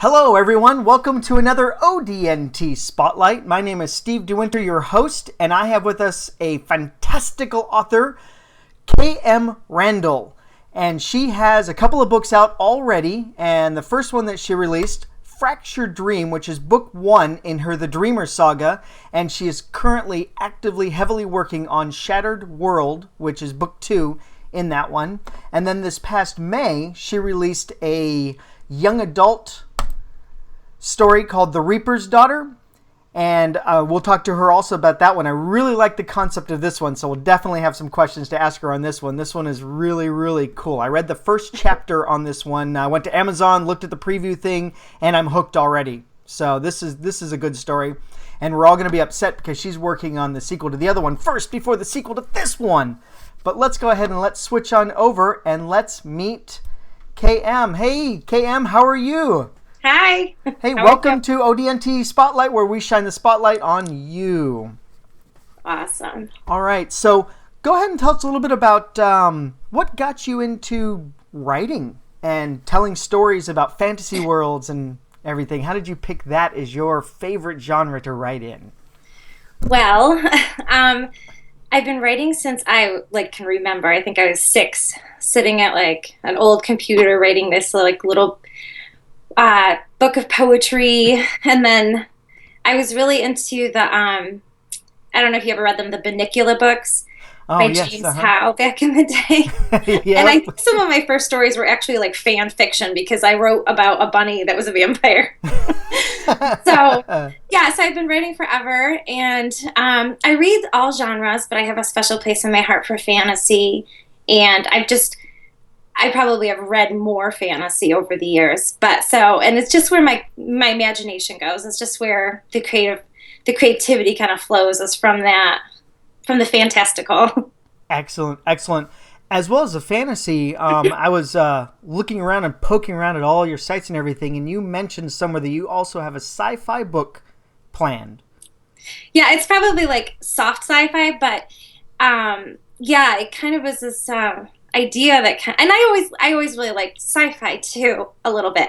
Hello, everyone. Welcome to another ODNT Spotlight. My name is Steve DeWinter, your host, and I have with us a fantastical author, K.M. Randall. And she has a couple of books out already, and the first one that she released, Fractured Dream, which is book 1 in her The Dreamer saga, and she is currently actively, heavily working on Shattered World, which is book 2 in that one. And then this past May, she released a young adult story called The Reaper's Daughter, and we'll talk to her also about that one. I really like the concept of this one, so we'll definitely have some questions to ask her on this one. This one is really, really cool. I read the first chapter on this one. I went to Amazon, looked at the preview thing, and I'm hooked already. So this is a good story, and we're all going to be upset because she's working on the sequel to the other one first before the sequel to this one. But let's go ahead and let's switch on over and let's meet KM. Hey, KM, how are you? Hi. Hey, welcome to ODNT Spotlight, where we shine the spotlight on you. Awesome. All right, so go ahead and tell us a little bit about what got you into writing and telling stories about fantasy worlds and everything. How did you pick that as your favorite genre to write in? Well, I've been writing since I can remember. I think I was 6, sitting at an old computer writing this little book of poetry, and then I was really into the I don't know if you ever read them, the Bunnicula books by Yes, James Howe back in the day. Yep. And I think some of my first stories were actually fan fiction because I wrote about a bunny that was a vampire. So I've been writing forever, and I read all genres, but I have a special place in my heart for fantasy, and I probably have read more fantasy over the years, and it's just where my imagination goes. It's just where the creativity kind of flows, is from the fantastical. Excellent. As well as the fantasy, I was looking around and poking around at all your sites and everything, and you mentioned somewhere that you also have a sci-fi book planned. Yeah, it's probably soft sci-fi, but it kind of was this idea and I always really liked sci-fi too, a little bit.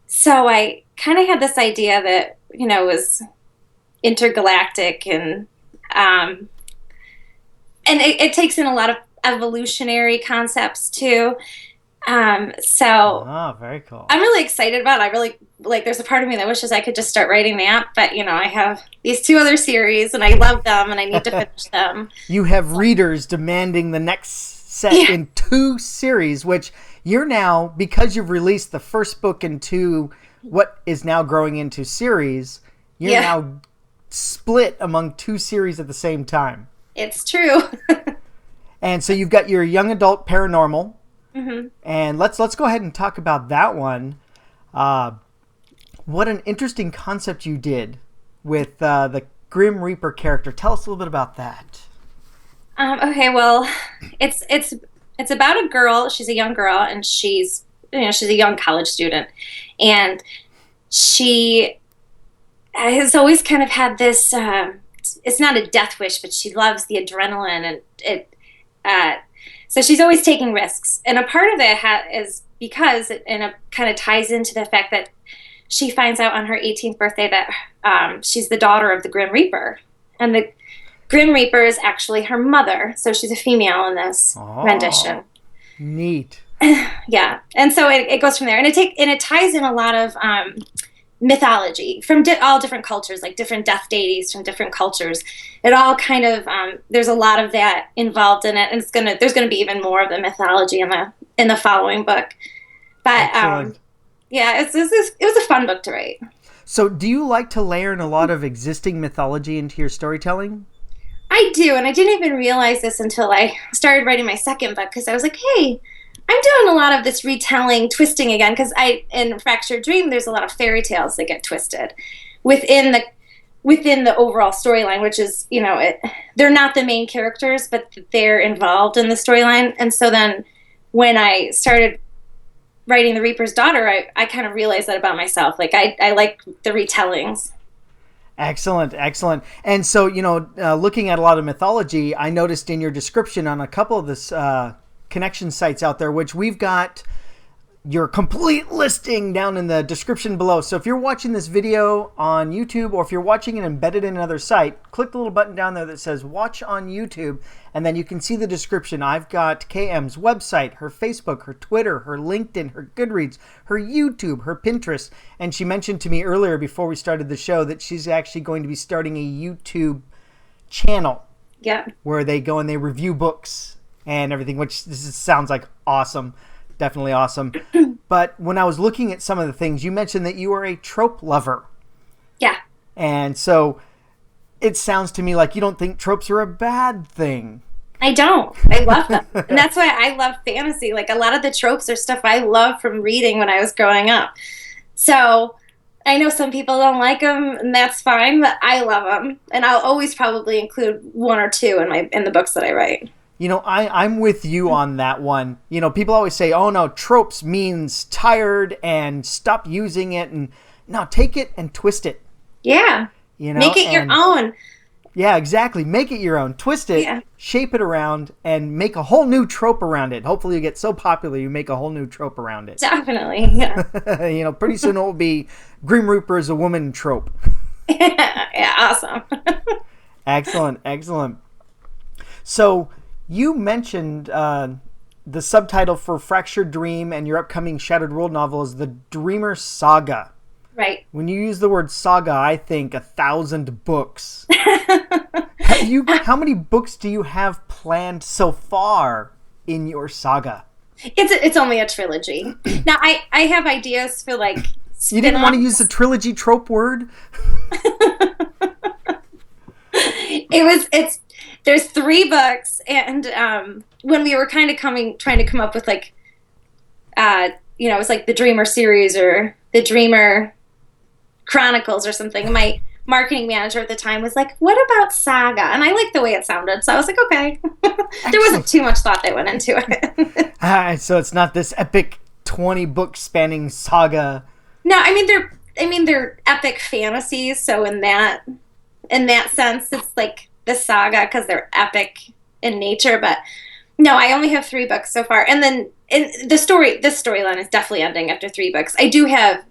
So I kind of had this idea that was intergalactic, and it takes in a lot of evolutionary concepts too. Very cool. I'm really excited about it. I really there's a part of me that wishes I could just start writing that, but I have these 2 other series and I love them and I need to finish them. You have readers demanding the next set in 2 series, which you're now, because you've released the first book into what is now growing into series, you're now split among 2 series at the same time. It's true. And so you've got your young adult paranormal, mm-hmm. and let's go ahead and talk about that one. What an interesting concept you did with the Grim Reaper character. Tell us a little bit about that. Okay, well, it's about a girl. She's a young girl, and she's a young college student, and she has always kind of had this. It's not a death wish, but she loves the adrenaline, and so she's always taking risks. And a part of that is because it kind of ties into the fact that she finds out on her 18th birthday that she's the daughter of the Grim Reaper, and the Grim Reaper is actually her mother, so she's a female in this rendition. Neat. Yeah, and so it goes from there, and it ties in a lot of mythology from all different cultures, like different death deities from different cultures. It all kind of there's a lot of that involved in it, and there's gonna be even more of the mythology in the following book. But it was a fun book to write. So, do you like to layer in a lot of existing mythology into your storytelling? I do, and I didn't even realize this until I started writing my second book, because I was like, hey, I'm doing a lot of this retelling, twisting again, because in Fractured Dream, there's a lot of fairy tales that get twisted within the overall storyline, which is, they're not the main characters, but they're involved in the storyline. And so then when I started writing The Reaper's Daughter, I kind of realized that about myself. I like the retellings. Excellent. And so, looking at a lot of mythology, I noticed in your description on a couple of this connection sites out there, which we've got your complete listing down in the description below. So if you're watching this video on YouTube, or if you're watching it embedded in another site, click the little button down there that says watch on YouTube, and then you can see the description. I've got KM's website, her Facebook, her Twitter, her LinkedIn, her Goodreads, her YouTube, her Pinterest. And she mentioned to me earlier before we started the show that she's actually going to be starting a YouTube channel. Yeah. Where they go and they review books and everything, which sounds like awesome. Definitely awesome. But when I was looking at some of the things, you mentioned that you are a trope lover. Yeah. And so it sounds to me like you don't think tropes are a bad thing. I don't. I love them. And that's why I love fantasy. Like, a lot of the tropes are stuff I loved from reading when I was growing up. So I know some people don't like them, and that's fine, but I love them. And I'll always probably include one or two in the books that I write. You know, I'm with you on that one. You know, people always say, oh no, tropes means tired and stop using it. And no, take it and twist it. Yeah. You know, make it your own. Yeah, exactly. Make it your own. Twist it, shape it around, and make a whole new trope around it. Hopefully you get so popular you make a whole new trope around it. Definitely, yeah. You know, pretty soon it will be Grim Reaper is a woman trope. Yeah, awesome. Excellent, excellent. So you mentioned the subtitle for Fractured Dream and your upcoming Shattered World novel is The Dreamer Saga. Right. When you use the word saga, I think 1,000 books. How many books do you have planned so far in your saga? It's only a trilogy. Now, I have ideas for, like, spin-offs. You didn't want to use the trilogy trope word? There's 3 books, and when we were kind of trying to come up with, like, it was like the Dreamer series or the Dreamer Chronicles or something. My marketing manager at the time was like, what about saga? And I liked the way it sounded, so I was like, okay. There wasn't too much thought that went into it. So it's not this epic 20-book spanning saga. No, they're epic fantasies, so in that sense, it's like the saga because they're epic in nature. But no, I only have 3 books so far, and then this storyline is definitely ending after 3 books. I do have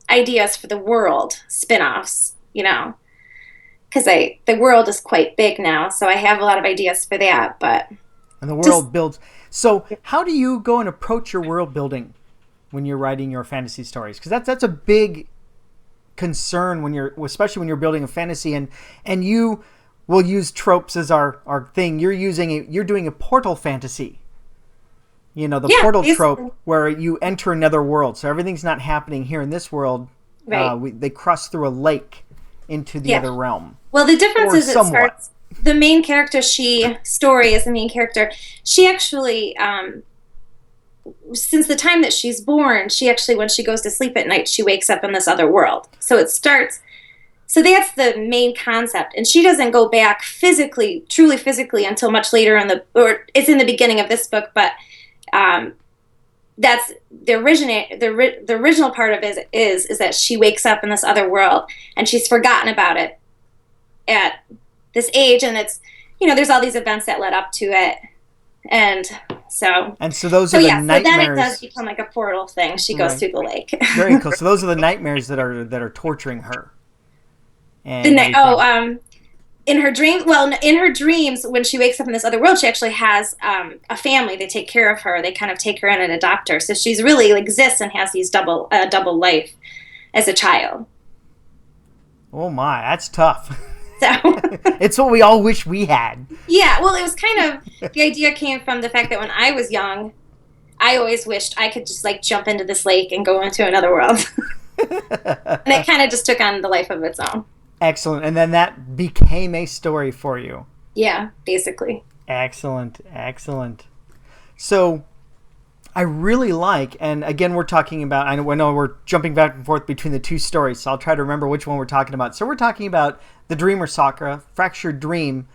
ideas for the world spin-offs, because the world is quite big now, so I have a lot of ideas for that. But and the world builds. So how do you go and approach your world building when you're writing your fantasy stories? Because that's a big concern especially when you're building a fantasy, and you will use tropes as our thing. You're doing a portal fantasy. The portal trope where you enter another world. So everything's not happening here in this world. Right. They cross through a lake into the other realm. Well, the difference is the main character, Story is the main character. She actually, since the time that she's born, she actually, when she goes to sleep at night, she wakes up in this other world. So so that's the main concept. And she doesn't go back truly physically until much later or it's in the beginning of this book, but that's the original part of it is that she wakes up in this other world and she's forgotten about it at this age, and it's there's all these events that led up to it, and so those are the nightmares. So then it does become like a portal thing. She goes through the lake. Very cool. So those are the nightmares that are torturing her. And in her dreams, when she wakes up in this other world, she actually has a family. They take care of her. They kind of take her in and adopt her. So she's really exists and has these double life as a child. Oh my, that's tough. So it's what we all wish we had. Yeah, well, it was kind of the idea came from the fact that when I was young, I always wished I could just like jump into this lake and go into another world. And it kind of just took on the life of its own. Excellent. And then that became a story for you. Yeah, basically. Excellent. So I really like, and again, we're talking about, I know we're jumping back and forth between the 2 stories, so I'll try to remember which one we're talking about. So we're talking about The Dreamer Saga, Fractured Dream.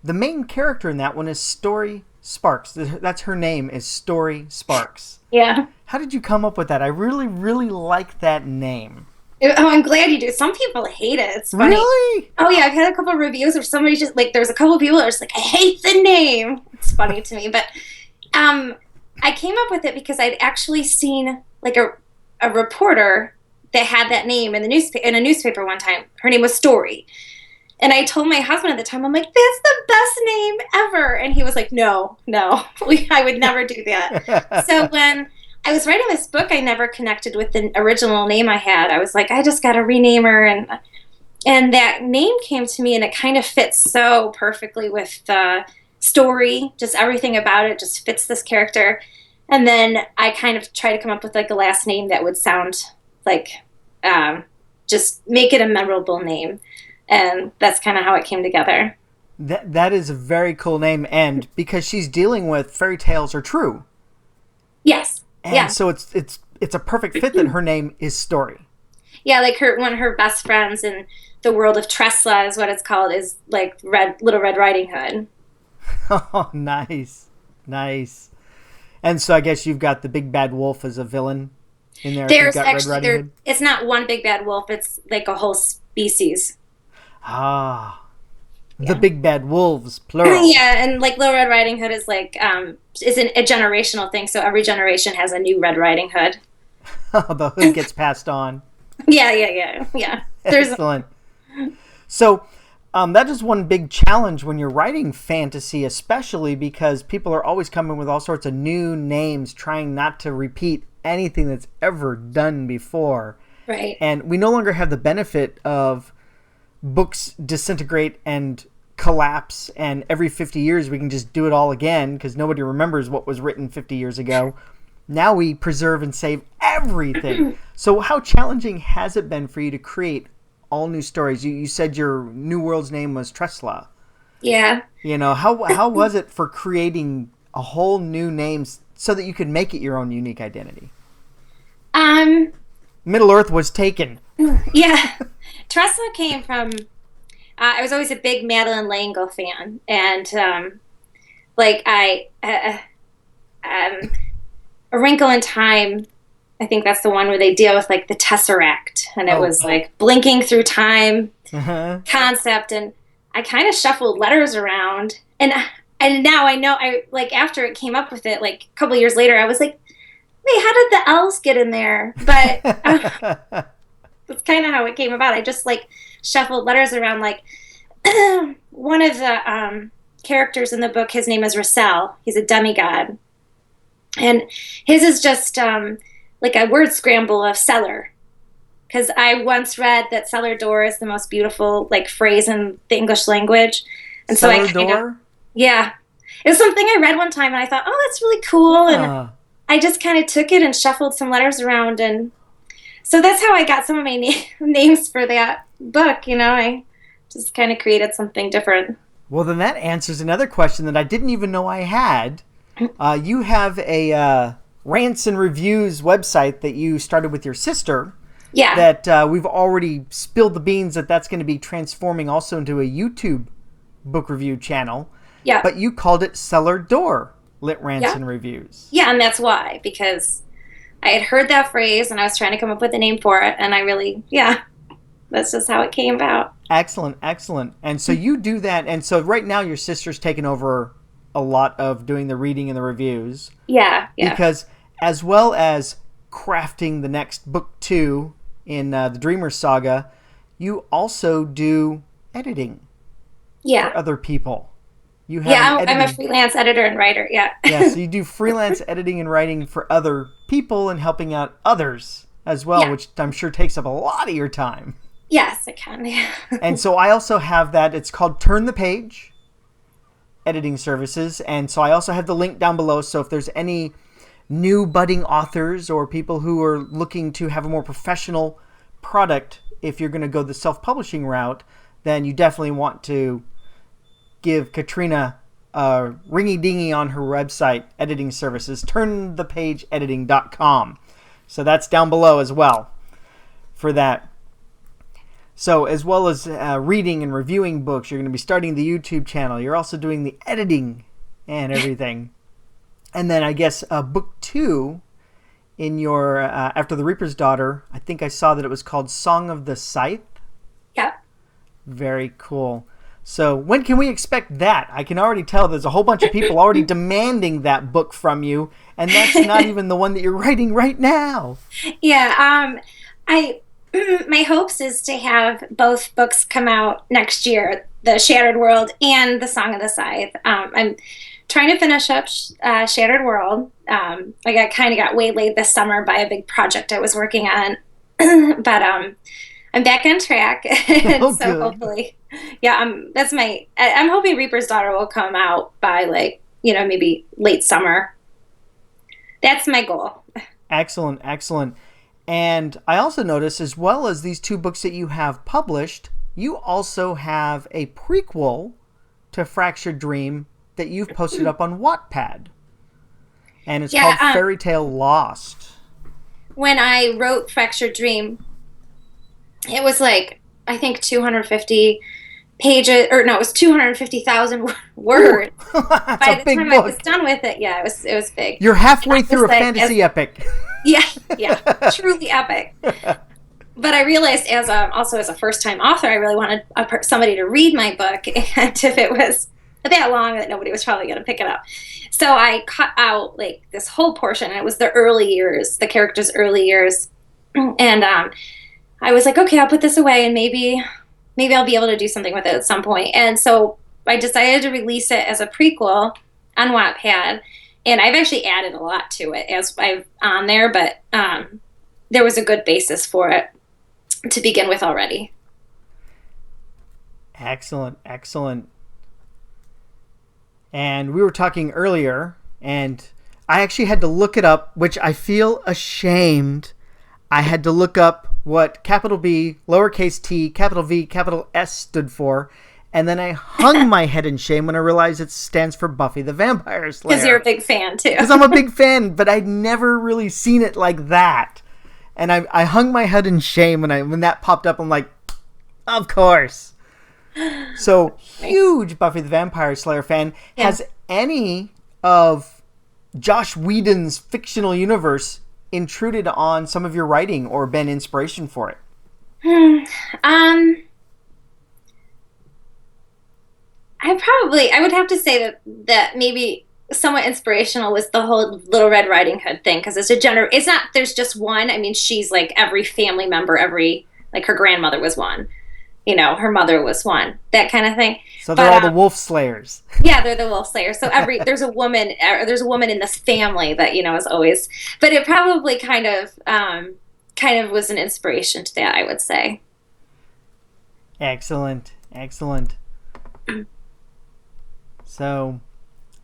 The main character in that one is Story Sparks. That's her name, is Story Sparks. Yeah. How did you come up with that? I really, really like that name. Oh, I'm glad you do. Some people hate it. It's funny. Really? Oh, yeah. I've had a couple of reviews where somebody just, like, there's a couple of people that are just like, I hate the name. It's funny to me. But I came up with it because I'd actually seen like a reporter that had that name in the in a newspaper one time. Her name was Story. And I told my husband at the time, I'm like, that's the best name ever. And he was like, no, I would never do that. So when I was writing this book, I never connected with the original name I had. I was like, I just got to rename her. And that name came to me, and it kind of fits so perfectly with the story. Just everything about it just fits this character. And then I kind of try to come up with like a last name that would sound like, just make it a memorable name. And that's kind of how it came together. That is a very cool name, and because she's dealing with fairy tales are true. Yes. And yeah. so it's a perfect fit that her name is Story. Yeah, like one of her best friends in the world of Tresla is what it's called, is like Little Red Riding Hood. Oh, nice. And so I guess you've got the big bad wolf as a villain in there. There's actually it's not one big bad wolf, it's like a whole species. Ah. The big bad wolves, plural. Yeah, and like Little Red Riding Hood is like is a generational thing, so every generation has a new Red Riding Hood. Oh, the hood gets passed on. Yeah. Excellent. So that is one big challenge when you're writing fantasy, especially because people are always coming with all sorts of new names, trying not to repeat anything that's ever done before. Right. And we no longer have the benefit of books disintegrate and collapse, and every 50 years we can just do it all again because nobody remembers what was written 50 years ago. Now we preserve and save everything. So how challenging has it been for you to create all new stories? You said your new world's name was Tresla. Yeah. How was it for creating a whole new name so that you could make it your own unique identity? Middle Earth was taken. Yeah. Tresla came from I was always a big Madeleine L'Engle fan, and A Wrinkle in Time, I think that's the one where they deal with like the Tesseract, and it was like blinking through time concept, and I kind of shuffled letters around, and now I know, I like, after it came up with it, like a couple years later, I was like, wait, how did the L's get in there? But that's kind of how it came about. I just like shuffled letters around. Like one of the characters in the book, his name is Randall. He's a demigod. And his is just like a word scramble of cellar. Because I once read that cellar door is the most beautiful like phrase in the English language. And cellar so door? Yeah. It was something I read one time, and I thought, oh, that's really cool. And I just kind of took it and shuffled some letters around. And so that's how I got some of my names for that book. I just kind of created something different. Well, then that answers another question that I didn't even know I had. You have a Rants and Reviews website that you started with your sister. Yeah. That we've already spilled the beans that's going to be transforming also into a YouTube book review channel. Yeah. But you called it Cellar Door Lit Rants and Reviews. Yeah, and that's why, because I had heard that phrase and I was trying to come up with a name for it, and I really, that's just how it came about. Excellent. And so you do that, and so right now your sister's taken over a lot of doing the reading and the reviews. Yeah. Because as well as crafting the next book 2 in the Dreamer Saga, you also do editing for other people. You have I'm a freelance editor and writer, Yeah, so you do freelance editing and writing for other people and helping out others as well, which I'm sure takes up a lot of your time. Yes, it can, yeah. And so I also have that. It's called Turn the Page Editing Services. And so I also have the link down below. So if there's any new budding authors or people who are looking to have a more professional product, if you're going to go the self-publishing route, then you definitely want to give Katrina a ringy-dingy on her website, editing services, turnthepageediting.com. So that's down below as well for that. So as well as reading and reviewing books, you're going to be starting the YouTube channel. You're also doing the editing and everything. And then I guess book 2 in your, after The Reaper's Daughter, I think I saw that it was called Song of the Scythe. Yeah. Very cool. So when can we expect that? I can already tell there's a whole bunch of people already demanding that book from you, and that's not even the one that you're writing right now. Yeah, I my hopes is to have both books come out next year, The Shattered World and The Song of the Scythe. I'm trying to finish up Shattered World. I got waylaid this summer by a big project I was working on, but I'm back on track, and Oh, so good. hopefully, yeah. I'm hoping Reaper's Daughter will come out by maybe late summer. That's my goal. Excellent, excellent. And I also noticed, as well as these two books that you have published, you also have a prequel to Fractured Dream that you've posted up on Wattpad. And it's called Fairy Tale Lost. When I wrote Fractured Dream, it was I think 250 pages, or no, it was 250,000 words. That's By a the big time book. I was done with it, yeah, it was big. You're halfway through a fantasy epic. Yeah, truly epic. But I realized, also as a first-time author, I really wanted somebody to read my book, and if it was that long, that nobody was probably going to pick it up. So I cut out this whole portion. And it was the early years, the characters' early years, and I was like, okay, I'll put this away, and maybe I'll be able to do something with it at some point. And so I decided to release it as a prequel on Wattpad. And I've actually added a lot to it as I've on there, but there was a good basis for it to begin with already. Excellent, excellent. And we were talking earlier, and I actually had to look it up, which I feel ashamed. I had to look up what capital B, lowercase t, capital V, capital S stood for. And then I hung my head in shame when I realized it stands for Buffy the Vampire Slayer. Because you're a big fan, too. Because I'm a big fan, but I'd never really seen it like that. And I hung my head in shame when that popped up. I'm like, of course. So, huge Buffy the Vampire Slayer fan. Yeah. Has any of Josh Whedon's fictional universe intruded on some of your writing or been inspiration for it? I would have to say that maybe somewhat inspirational was the whole Little Red Riding Hood thing, because it's not there's just one. I mean, she's every family member, her grandmother was one, her mother was one, that kind of thing. So they're all the wolf slayers. Yeah, they're the wolf slayers. So there's a woman in this family that is always, but it probably kind of was an inspiration to that, I would say. Excellent. So,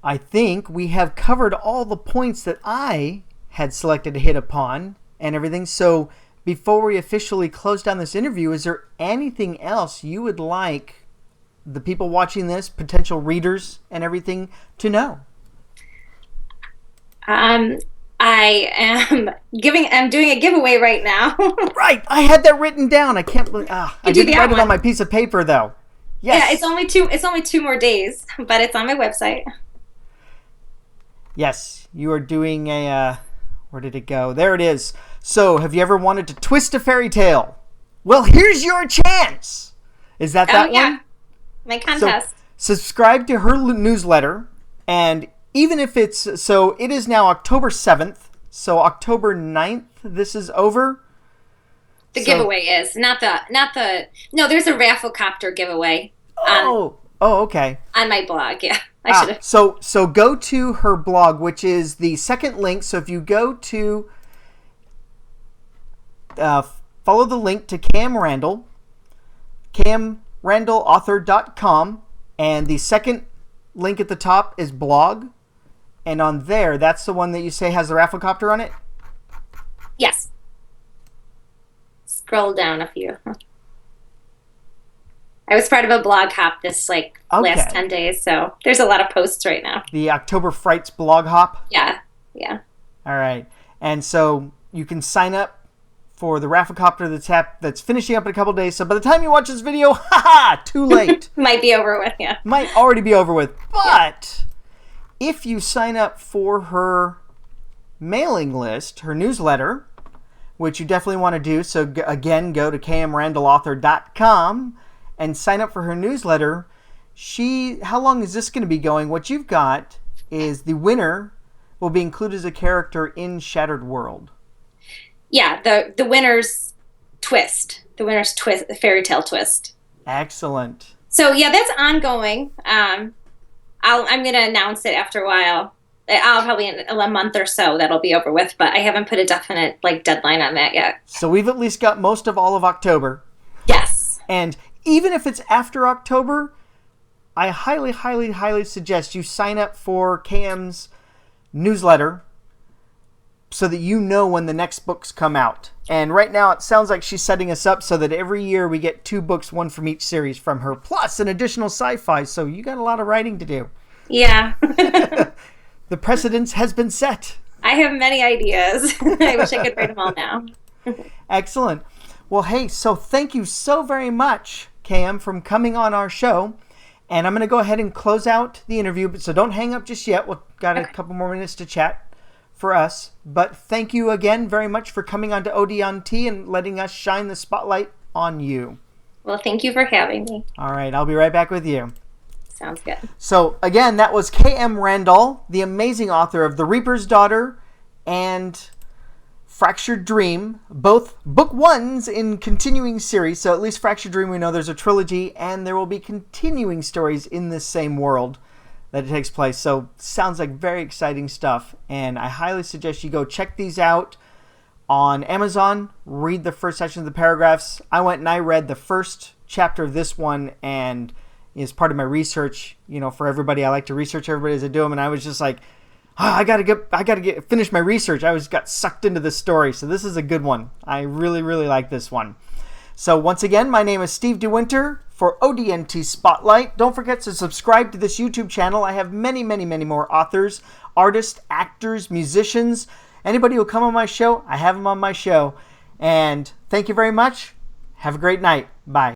I think we have covered all the points that I had selected to hit upon and everything. So, before we officially close down this interview, is there anything else you would like the people watching this, potential readers and everything, to know? I'm doing a giveaway right now. Right, I had that written down. I can't believe I didn't write it on my piece of paper though. Yes. Yeah, it's only 2 more days, but it's on my website. Yes, you are doing a where did it go? There it is. So, have you ever wanted to twist a fairy tale? Well, here's your chance. Is that one? My contest. So, subscribe to her newsletter, and even if it is now October 7th, so October 9th, this is over. The giveaway is not the no, there's a Rafflecopter giveaway. Okay. On my blog, yeah. I should have. So go to her blog, which is the second link. So if you go to follow the link to Cam Randall, camrandallauthor.com, and the second link at the top is blog, and on there, that's the one that you say has the Rafflecopter on it? Yes. Scroll down a few. I was part of a blog hop this last 10 days, so there's a lot of posts right now. The October Frights blog hop? Yeah. All right. And so you can sign up for the Rafflecopter that's finishing up in a couple days. So by the time you watch this video, too late. Might be over with, yeah. Might already be over with. But if you sign up for her mailing list, her newsletter, which you definitely want to do, so again, go to camrandallauthor.com and sign up for her newsletter. how long is this going to be going? What you've got is the winner will be included as a character in Shattered World. Yeah, the winner's twist. The winner's twist, the fairy tale twist. Excellent. So yeah, that's ongoing. I'm going to announce it after a while. I'll probably in a month or so that'll be over with, but I haven't put a definite deadline on that yet. So we've at least got most of all of October. Yes. And even if it's after October, I highly, highly, highly suggest you sign up for KM's newsletter so that you know when the next books come out. And right now it sounds like she's setting us up so that every year we get 2 books, one from each series from her, plus an additional sci-fi. So you got a lot of writing to do. Yeah. The precedence has been set. I have many ideas. I wish I could write them all now. Excellent. Well, hey, so thank you so very much, KM, for coming on our show. And I'm going to go ahead and close out the interview, so don't hang up just yet. We've got a couple more minutes to chat for us. But thank you again very much for coming on to OD&T and letting us shine the spotlight on you. Well, thank you for having me. All right, I'll be right back with you. Sounds good. So, again, that was KM Randall, the amazing author of The Reaper's Daughter and Fractured Dream, both book ones in continuing series. So at least Fractured Dream, we know there's a trilogy, and there will be continuing stories in this same world that it takes place. So sounds like very exciting stuff, and I highly suggest you go check these out on Amazon. Read the first section of the paragraphs. I went and I read the first chapter of this one, and as part of my research, for everybody, I like to research everybody as I do them, and I was just like, I gotta finish my research. I got sucked into this story, so this is a good one. I really, really like this one. So once again, my name is Steve DeWinter for OD&T Spotlight. Don't forget to subscribe to this YouTube channel. I have many, many, many more authors, artists, actors, musicians. Anybody who come on my show, I have them on my show. And thank you very much. Have a great night. Bye.